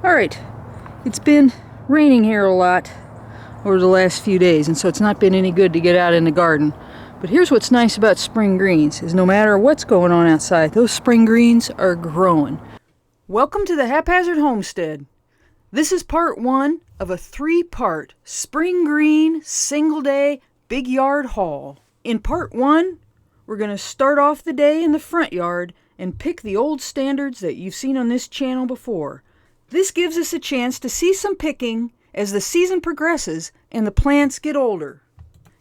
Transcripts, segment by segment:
Alright, it's been raining here a lot over the last few days, and so it's not been any good to get out in the garden. But here's what's nice about spring greens, is no matter what's going on outside, those spring greens are growing. Welcome to the Haphazard Homestead. This is part one of a 3-part spring green single day big yard haul. In part one, we're going to start off the day in the front yard and pick the old standards that you've seen on this channel before. This gives us a chance to see some picking as the season progresses and the plants get older.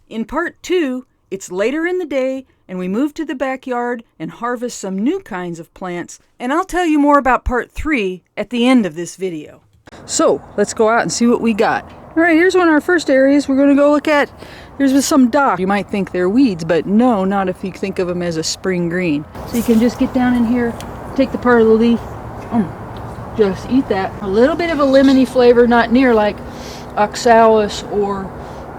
In part two, it's later in the day and we move to the backyard and harvest some new kinds of plants, and I'll tell you more about part 3 at the end of this video. So let's go out and see what we got. Alright, here's one of our first areas we're going to go look at. There's some dock. You might think they're weeds, but no, not if you think of them as a spring green. So you can just get down in here, take the part of the leaf, just eat that. A little bit of a lemony flavor, not near like oxalis or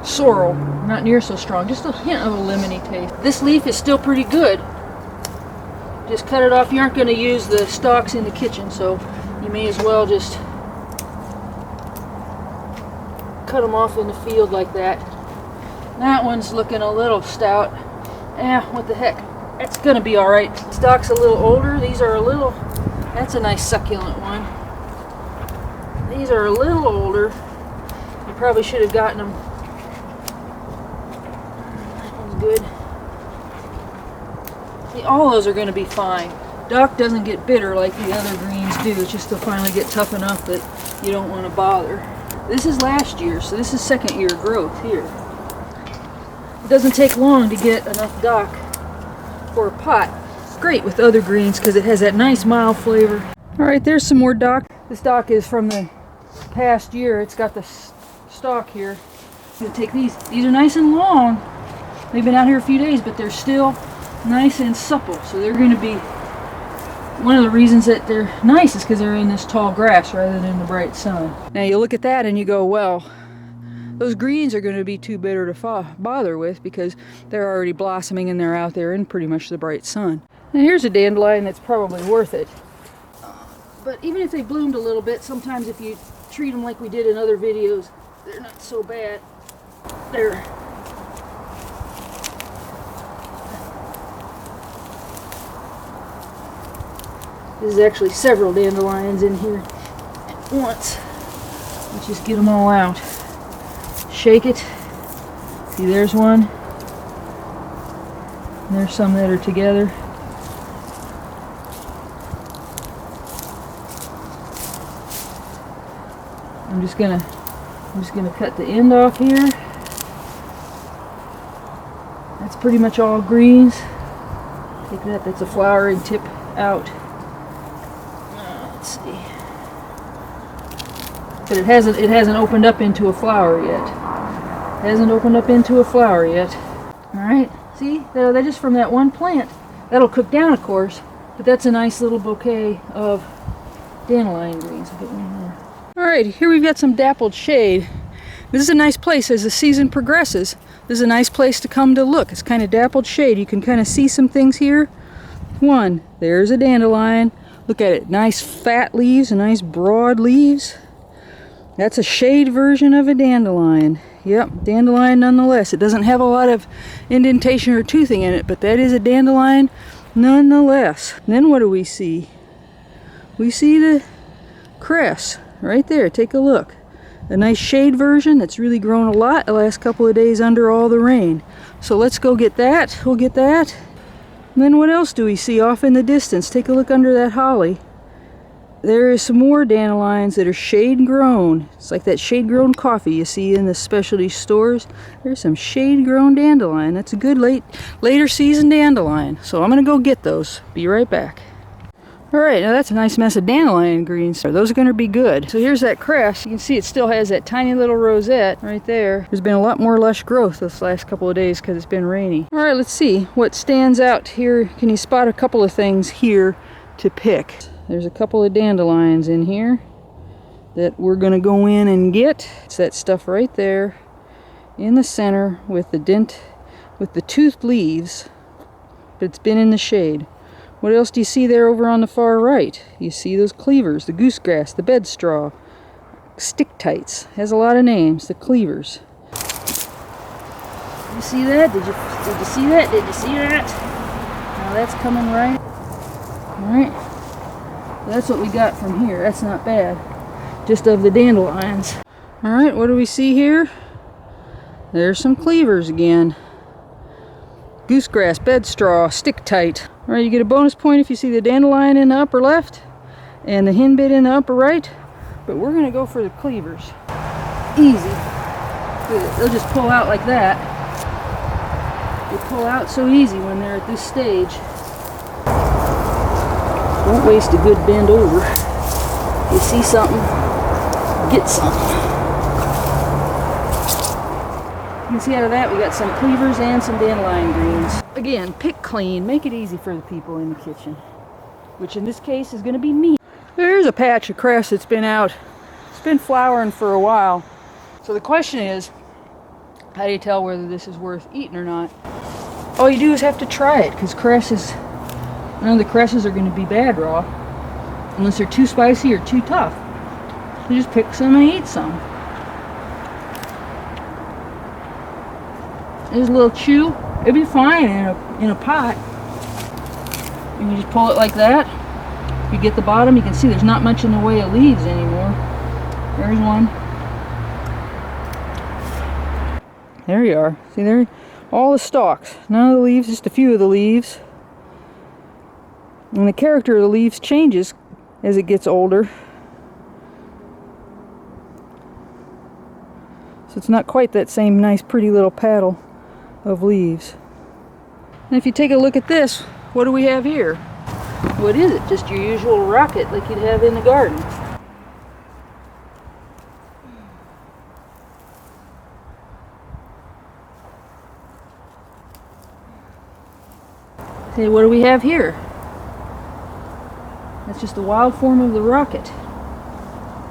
sorrel, not near so strong, just a hint of a lemony taste. This leaf is still pretty good. Just cut it off. You aren't going to use the stalks in the kitchen, so you may as well just cut them off in the field like that. That one's looking a little stout. What the heck, it's going to be alright. Stalk's a little older. These are a little, that's a nice succulent one. These are a little older. You probably should have gotten them. That one's good. See, all those are going to be fine. Dock doesn't get bitter like the other greens do. It's just to finally get tough enough that you don't want to bother. This is last year, so this is second year growth here. It doesn't take long to get enough dock for a pot. It's great with other greens because it has that nice mild flavor. Alright, there's some more dock. This dock is from the past year. It's got the stalk here. I'm gonna take these. These are nice and long. They've been out here a few days, but they're still nice and supple. So they're going to be, one of the reasons that they're nice is because they're in this tall grass rather than in the bright sun. Now you look at that and you go, well, those greens are going to be too bitter to bother with because they're already blossoming and they're out there in pretty much the bright sun. Now here's a dandelion that's probably worth it. But even if they bloomed a little bit, sometimes if you treat them like we did in other videos, they're not so bad. There's actually several dandelions in here at once. Let's just get them all out. Shake it. See, there's one. And there's some that are together. I'm just gonna cut the end off here. That's pretty much all greens. Take that. That's a flowering tip out. Let's see. But it hasn't opened up into a flower yet. It hasn't opened up into a flower yet. Alright, see? They're just from that one plant. That'll cook down, of course, but that's a nice little bouquet of dandelion greens. I'll get one more. Alright, here we've got some dappled shade. This is a nice place as the season progresses. This is a nice place to come to look. It's kind of dappled shade. You can kind of see some things here. One, there's a dandelion. Look at it, nice fat leaves, nice broad leaves. That's a shade version of a dandelion. Yep, dandelion nonetheless. It doesn't have a lot of indentation or toothing in it, but that is a dandelion nonetheless. And then what do we see? We see the cress right there. Take a look. A nice shade version that's really grown a lot the last couple of days under all the rain. So let's go get that. We'll get that. And then what else do we see off in the distance? Take a look under that holly. There is some more dandelions that are shade grown. It's like that shade grown coffee you see in the specialty stores. There's some shade grown dandelion. That's a good later season dandelion. So I'm going to go get those. Be right back. Alright, now that's a nice mess of dandelion greens. Those are going to be good. So here's that cress. You can see it still has that tiny little rosette right there. There's been a lot more lush growth this last couple of days because it's been rainy. Alright, let's see what stands out here. Can you spot a couple of things here to pick? There's a couple of dandelions in here that we're going to go in and get. It's that stuff right there in the center with the toothed leaves, but it's been in the shade. What else do you see there over on the far right? You see those cleavers, the goosegrass, the bed straw, stick tights. Has a lot of names, the cleavers. You see that? Did you see that? Did you see that? Now that's coming right. Alright. That's what we got from here. That's not bad. Just of the dandelions. Alright, what do we see here? There's some cleavers again. Goosegrass, bed straw, stick tight. Alright, you get a bonus point if you see the dandelion in the upper left and the henbit in the upper right. But we're going to go for the cleavers. Easy. They'll just pull out like that. They pull out so easy when they're at this stage. Don't waste a good bend over. You see something, get something. You can see out of that we got some cleavers and some dandelion greens. Again, pick clean, make it easy for the people in the kitchen, which in this case is going to be me. There's a patch of cress that's been out. It's been flowering for a while. So the question is, how do you tell whether this is worth eating or not? All you do is have to try it, because none of the cresses are going to be bad raw, unless they're too spicy or too tough. You just pick some and eat some. There's a little chew. It'd be fine in a pot. And you just pull it like that. You get the bottom, you can see there's not much in the way of leaves anymore. There's one. There you are. See there? All the stalks. None of the leaves, just a few of the leaves. And the character of the leaves changes as it gets older. So it's not quite that same nice pretty little paddle of leaves. And if you take a look at this, what do we have here? What is it? Just your usual rocket like you'd have in the garden. See, what do we have here? That's just the wild form of the rocket.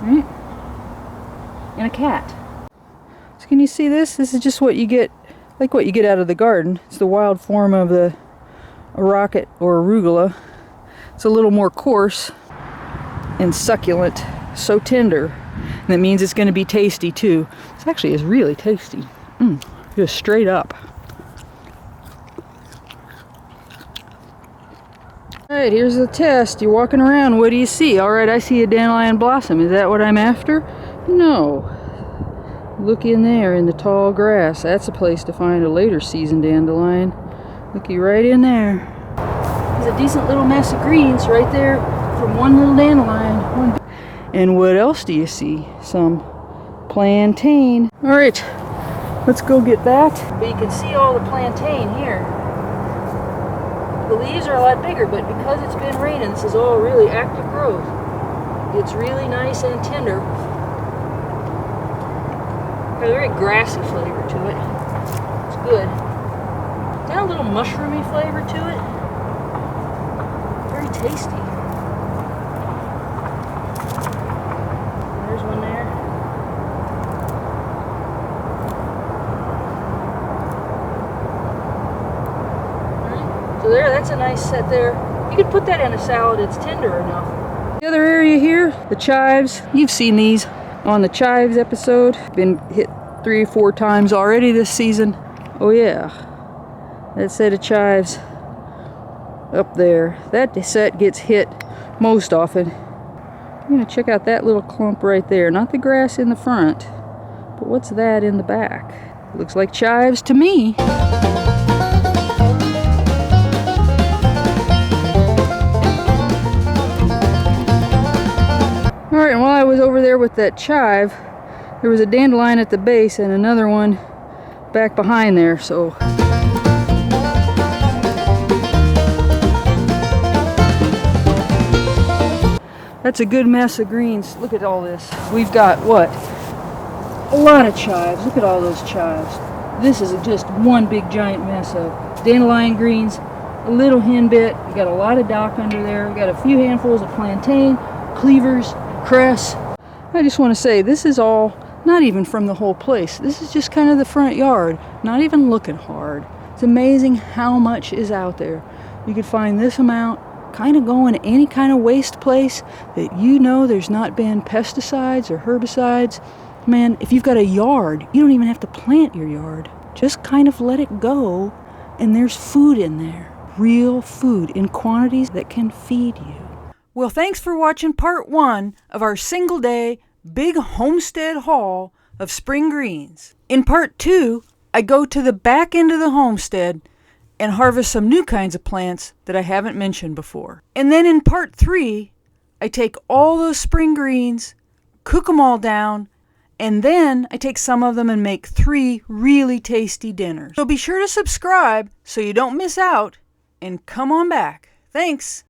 Right? And a cat. So can you see this? This is just what you get, like what you get out of the garden. It's the wild form of a rocket or arugula. It's a little more coarse and succulent, so tender. And that means it's going to be tasty too. This actually is really tasty. Just straight up. Alright, here's the test. You're walking around, what do you see? Alright, I see a dandelion blossom. Is that what I'm after? No. Look in there in the tall grass. That's a place to find a later season dandelion. Looky right in there. There's a decent little mess of greens right there from one little dandelion. And what else do you see? Some plantain. Alright, let's go get that. But you can see all the plantain here. The leaves are a lot bigger, but because it's been raining, this is all really active growth. It's really nice and tender. Got a very grassy flavor to it. It's good. Got a little mushroomy flavor to it. Very tasty. There's one there. So there, that's a nice set there. You could put that in a salad, it's tender enough. The other area here, the chives. You've seen these on the chives episode. Been hit 3 or 4 times already this season. Oh yeah, that set of chives up there. That set gets hit most often. I'm gonna check out that little clump right there. Not the grass in the front, but what's that in the back? Looks like chives to me. Alright, and while I was over there with that chive, there was a dandelion at the base and another one back behind there, so. That's a good mess of greens. Look at all this. We've got, what? A lot of chives. Look at all those chives. This is just one big giant mess of dandelion greens, a little henbit. We got a lot of dock under there. We got a few handfuls of plantain, cleavers, cress. I just want to say, this is all not even from the whole place. This is just kind of the front yard, not even looking hard. It's amazing how much is out there. You could find this amount kind of going to any kind of waste place that you know there's not been pesticides or herbicides. Man, if you've got a yard, you don't even have to plant your yard. Just kind of let it go, and there's food in there. Real food in quantities that can feed you. Well, thanks for watching part 1 of our single day big homestead haul of spring greens. In part 2, I go to the back end of the homestead and harvest some new kinds of plants that I haven't mentioned before. And then in part 3, I take all those spring greens, cook them all down, and then I take some of them and make 3 really tasty dinners. So be sure to subscribe so you don't miss out, and come on back. Thanks!